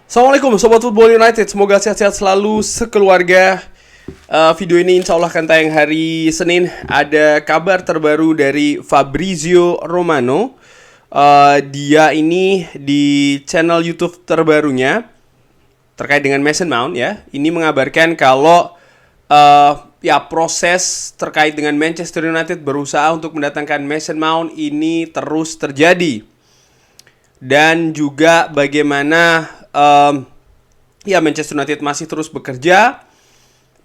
Assalamualaikum Sobat Football United, semoga sehat-sehat selalu sekeluarga. Video ini insya Allah akan tayang hari Senin. Ada kabar terbaru dari Fabrizio Romano. Dia ini di channel YouTube terbarunya terkait dengan Mason Mount ya. Ini mengabarkan kalau proses terkait dengan Manchester United berusaha untuk mendatangkan Mason Mount ini terus terjadi. Dan juga bagaimana Manchester United masih terus bekerja.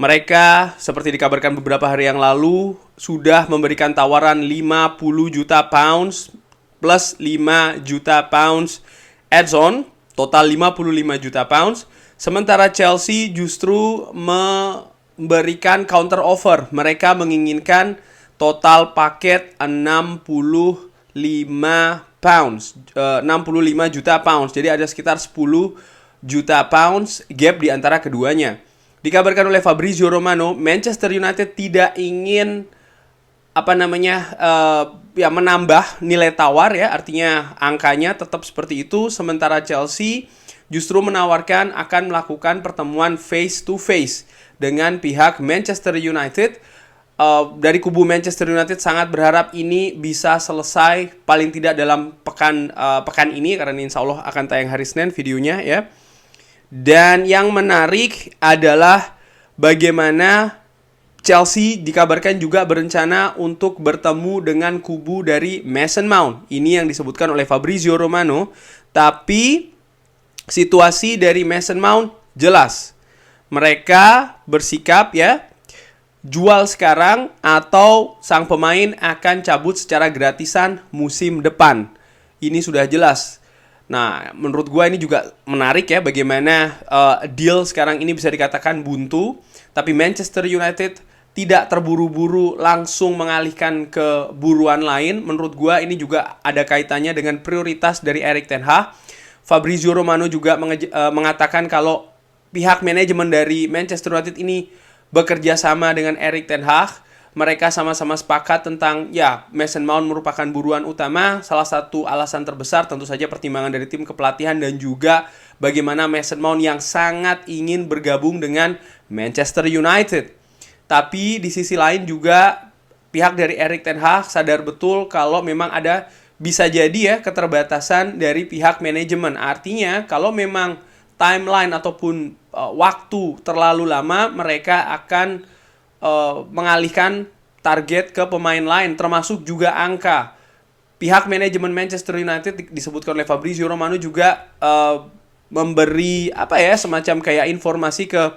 Mereka seperti dikabarkan beberapa hari yang lalu sudah memberikan tawaran 50 juta pounds plus 5 juta pounds add-on, total 55 juta pounds. Sementara Chelsea justru memberikan counter offer. Mereka menginginkan total paket 65 juta pounds. Jadi ada sekitar 10 juta pounds gap di antara keduanya. Dikabarkan oleh Fabrizio Romano, Manchester United tidak ingin menambah nilai tawar ya, artinya angkanya tetap seperti itu. Sementara Chelsea justru menawarkan akan melakukan pertemuan face to face dengan pihak Manchester United. Dari kubu Manchester United sangat berharap ini bisa selesai paling tidak dalam pekan ini, karena insya Allah akan tayang hari Senin videonya ya. Dan yang menarik adalah bagaimana Chelsea dikabarkan juga berencana untuk bertemu dengan kubu dari Mason Mount. Ini yang disebutkan oleh Fabrizio Romano. Tapi situasi dari Mason Mount jelas. Mereka bersikap ya, jual sekarang atau sang pemain akan cabut secara gratisan musim depan. Ini sudah jelas. Nah, menurut gue ini juga menarik ya, bagaimana deal sekarang ini bisa dikatakan buntu. Tapi Manchester United tidak terburu-buru langsung mengalihkan ke buruan lain. Menurut gue ini juga ada kaitannya dengan prioritas dari Erik ten Hag. Fabrizio Romano juga mengatakan kalau pihak manajemen dari Manchester United ini bekerja sama dengan Erik ten Hag. Mereka sama-sama sepakat tentang Mason Mount merupakan buruan utama. Salah satu alasan terbesar tentu saja pertimbangan dari tim kepelatihan dan juga bagaimana Mason Mount yang sangat ingin bergabung dengan Manchester United. Tapi di sisi lain juga pihak dari Erik ten Hag sadar betul kalau memang ada bisa jadi ya keterbatasan dari pihak manajemen. Artinya kalau memang timeline ataupun waktu terlalu lama, mereka akan mengalihkan target ke pemain lain, termasuk juga angka. Pihak manajemen Manchester United disebutkan oleh Fabrizio Romano juga memberi semacam kayak informasi ke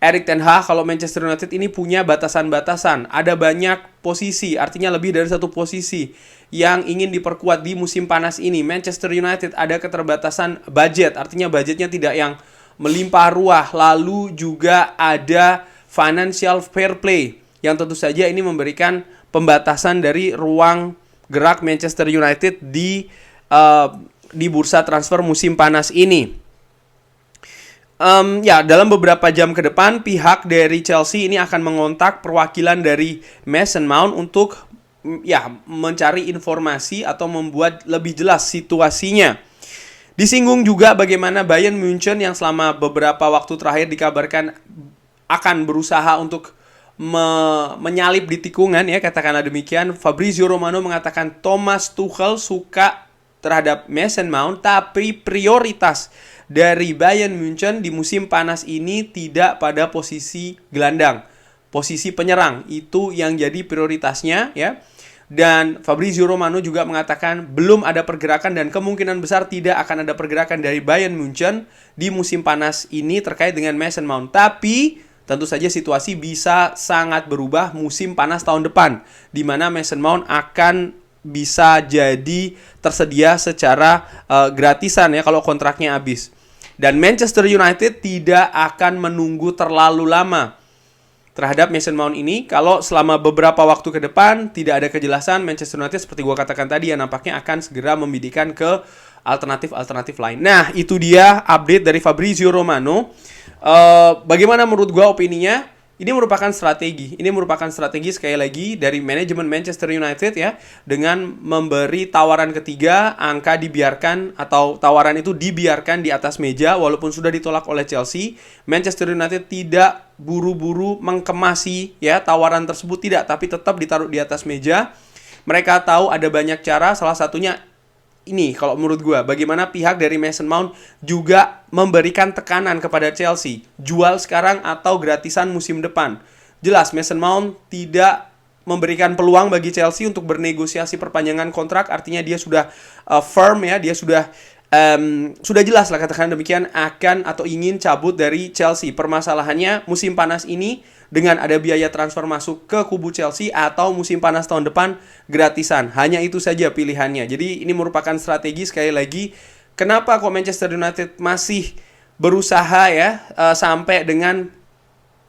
Erik ten Hag kalau Manchester United ini punya batasan-batasan. Ada banyak posisi, artinya lebih dari satu posisi yang ingin diperkuat di musim panas ini. Manchester United ada keterbatasan budget, artinya budgetnya tidak yang melimpah ruah. Lalu juga ada financial fair play yang tentu saja ini memberikan pembatasan dari ruang gerak Manchester United di bursa transfer musim panas ini. Dalam beberapa jam ke depan pihak dari Chelsea ini akan mengontak perwakilan dari Mason Mount untuk mencari informasi atau membuat lebih jelas situasinya. Disinggung juga bagaimana Bayern Munchen yang selama beberapa waktu terakhir dikabarkan akan berusaha untuk menyalip di tikungan ya, katakanlah demikian. Fabrizio Romano mengatakan Thomas Tuchel suka terhadap Mason Mount, tapi prioritas dari Bayern Munchen di musim panas ini tidak pada posisi gelandang, posisi penyerang itu yang jadi prioritasnya ya. Dan Fabrizio Romano juga mengatakan belum ada pergerakan dan kemungkinan besar tidak akan ada pergerakan dari Bayern Munchen di musim panas ini terkait dengan Mason Mount. Tapi tentu saja situasi bisa sangat berubah musim panas tahun depan, di mana Mason Mount akan bisa jadi tersedia secara gratisan ya kalau kontraknya habis. Dan Manchester United tidak akan menunggu terlalu lama terhadap Mason Mount ini. Kalau selama beberapa waktu ke depan tidak ada kejelasan, Manchester United seperti gue katakan tadi ya, nampaknya akan segera membidikan ke alternatif-alternatif lain. Nah, itu dia update dari Fabrizio Romano. Bagaimana menurut gue opininya? Ini merupakan strategi. Ini merupakan strategi sekali lagi dari manajemen Manchester United ya, dengan memberi tawaran ketiga, angka dibiarkan atau tawaran itu dibiarkan di atas meja walaupun sudah ditolak oleh Chelsea. Manchester United tidak buru-buru mengkemasi ya tawaran tersebut, tidak, tapi tetap ditaruh di atas meja. Mereka tahu ada banyak cara, salah satunya ini kalau menurut gue, bagaimana pihak dari Mason Mount juga memberikan tekanan kepada Chelsea. Jual sekarang atau gratisan musim depan. Jelas Mason Mount tidak memberikan peluang bagi Chelsea untuk bernegosiasi perpanjangan kontrak. Artinya dia sudah firm ya, dia sudah jelas lah katakan demikian akan atau ingin cabut dari Chelsea. Permasalahannya musim panas ini dengan ada biaya transfer masuk ke kubu Chelsea atau musim panas tahun depan gratisan. Hanya itu saja pilihannya. Jadi ini merupakan strategi sekali lagi. Kenapa kok Manchester United masih berusaha ya sampai dengan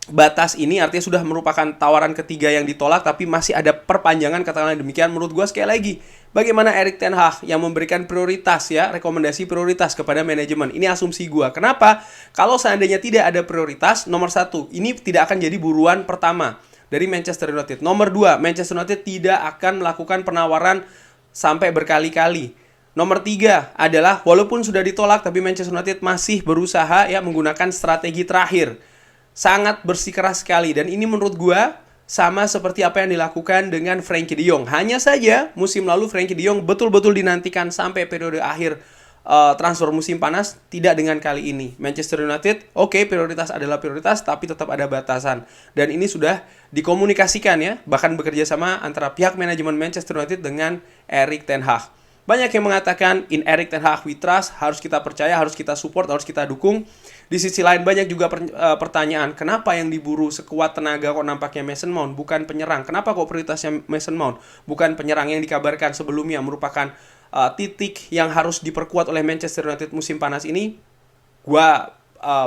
batas ini, artinya sudah merupakan tawaran ketiga yang ditolak tapi masih ada perpanjangan, katakanlah demikian. Menurut gue sekali lagi, bagaimana Erik ten Hag yang memberikan prioritas ya, rekomendasi prioritas kepada manajemen. Ini asumsi gue. Kenapa? Kalau seandainya tidak ada prioritas, nomor satu, ini tidak akan jadi buruan pertama dari Manchester United. Nomor dua, Manchester United tidak akan melakukan penawaran sampai berkali-kali. Nomor tiga adalah walaupun sudah ditolak tapi Manchester United masih berusaha ya menggunakan strategi terakhir. Sangat bersikeras sekali, dan ini menurut gue sama seperti apa yang dilakukan dengan Frenkie de Jong. Hanya saja musim lalu Frenkie de Jong betul-betul dinantikan sampai periode akhir transfer musim panas, tidak dengan kali ini. Manchester United, oke, prioritas adalah prioritas, tapi tetap ada batasan. Dan ini sudah dikomunikasikan ya, bahkan bekerja sama antara pihak manajemen Manchester United dengan Erik ten Hag. Banyak yang mengatakan in Erik ten Hag we trust, harus kita percaya, harus kita support, harus kita dukung. Di sisi lain banyak juga pertanyaan, kenapa yang diburu sekuat tenaga kok nampaknya Mason Mount, bukan penyerang? Kenapa kok prioritasnya Mason Mount, bukan penyerang yang dikabarkan sebelumnya merupakan titik yang harus diperkuat oleh Manchester United musim panas ini? Gua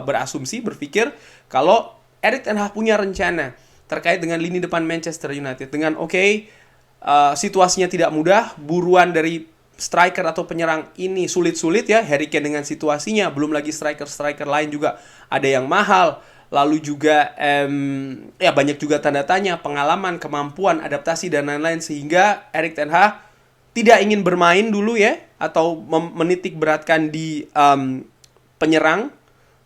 berasumsi, berpikir kalau Erik ten Hag punya rencana terkait dengan lini depan Manchester United. Dengan situasinya tidak mudah, buruan dari striker atau penyerang ini sulit-sulit ya. Harry Kane dengan situasinya, belum lagi striker-striker lain juga ada yang mahal. Lalu juga ya banyak juga tanda tanya, pengalaman, kemampuan, adaptasi dan lain-lain, sehingga Erik ten Hag tidak ingin bermain dulu ya, atau menitik beratkan di penyerang,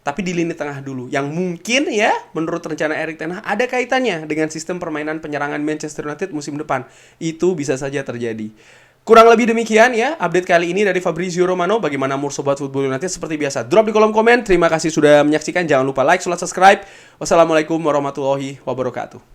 tapi di lini tengah dulu. Yang mungkin ya menurut rencana Erik ten Hag ada kaitannya dengan sistem permainan penyerangan Manchester United musim depan. Itu bisa saja terjadi. Kurang lebih demikian ya update kali ini dari Fabrizio Romano. Bagaimana menurut Sobat Football United? Seperti biasa, drop di kolom komen. Terima kasih sudah menyaksikan. Jangan lupa like, subscribe. Wassalamualaikum warahmatullahi wabarakatuh.